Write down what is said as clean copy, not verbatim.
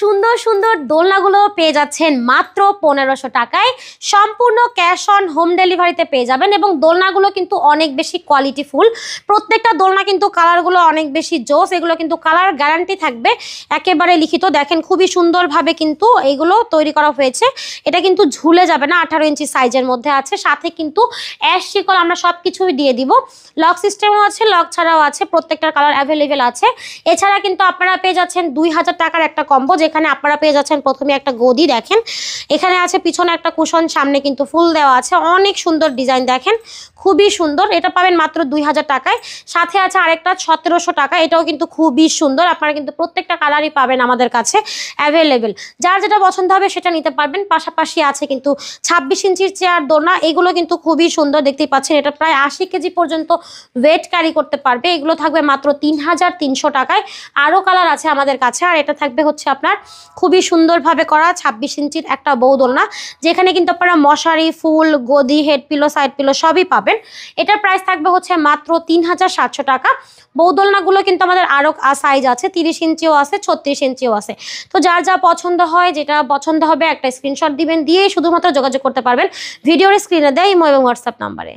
সুন্দর সুন্দর দোলনাগুলো পেয়ে যাচ্ছেন মাত্র 1500 টাকায়। সম্পূর্ণ ক্যাশ অন হোম ডেলিভারিতে পেয়ে যাবেন এবং দোলনাগুলো কিন্তু অনেক বেশি কোয়ালিটিফুল। প্রত্যেকটা দোলনা কিন্তু কালারগুলো অনেক বেশি জোস, এগুলো কিন্তু কালার গ্যারান্টি থাকবে একেবারে লিখিত। দেখেন খুবই সুন্দরভাবে কিন্তু এইগুলো তৈরি করা হয়েছে। এটা কিন্তু ঝুলে যাবে না, 18 ইঞ্চি সাইজের মধ্যে আছে। সাথে কিন্তু অ্যাশ শিকল আমরা সব কিছুই দিয়ে দিব। লক সিস্টেমও আছে, লক ছাড়াও আছে, প্রত্যেকটার কালার অ্যাভেলেবেল আছে। এছাড়া কিন্তু আপনারা পেয়ে যাচ্ছেন 2000 টাকার একটা কম্বো, যেখানে আপনারা পেয়ে যাচ্ছেন প্রথমে একটা গদি, দেখেন এখানে আছে, পিছনে একটা কুশন, সামনে কিন্তু ফুল দেওয়া আছে। অনেক সুন্দর ডিজাইন, দেখেন খুবই সুন্দর। এটা পাবেন মাত্র 2000 টাকায়। সাথে আছে আরেকটা 1700 টাকা, এটাও কিন্তু খুবই সুন্দর। আপনারা কিন্তু প্রত্যেকটা কালারই পাবেন আমাদের কাছে অ্যাভেলেবেল। যার যেটা পছন্দ হবে সেটা নিতে পারবেন। পাশাপাশি আছে কিন্তু 26 ইঞ্চির চেয়ার দোলনা, এগুলো কিন্তু খুবই সুন্দর, দেখতেই পাচ্ছেন। এটা প্রায় 80 কেজি পর্যন্ত ওয়েট ক্যারি করতে পারবে। এগুলো থাকবে মাত্র 3300 টাকায়। আরও কালার আছে আমাদের কাছে। আর এটা থাকবে হচ্ছে আপনার খুবই সুন্দরভাবে করা 26 ইঞ্চির একটা বউ দোলনা, যেখানে কিন্তু আপনারা মশারি, ফুল, গদি, হেড পিলো, সাইড পিলো সবই পাবেন। এটার প্রাইস থাকবে হচ্ছে মাত্র 3700 টাকা। বউ দোলনাগুলো কিন্তু আমাদের আরও সাইজ আছে, 30 ইঞ্চিও আছে, 36 ইঞ্চিও আছে। তো যার যা পছন্দ হয়, যেটা পছন্দ হবে একটা স্ক্রিনশট দিবেন, দিয়ে শুধুমাত্র যোগাযোগ করতে পারবেন ভিডিওর স্ক্রিনে দেয় ইমো এবং হোয়াটসঅ্যাপ নাম্বারে।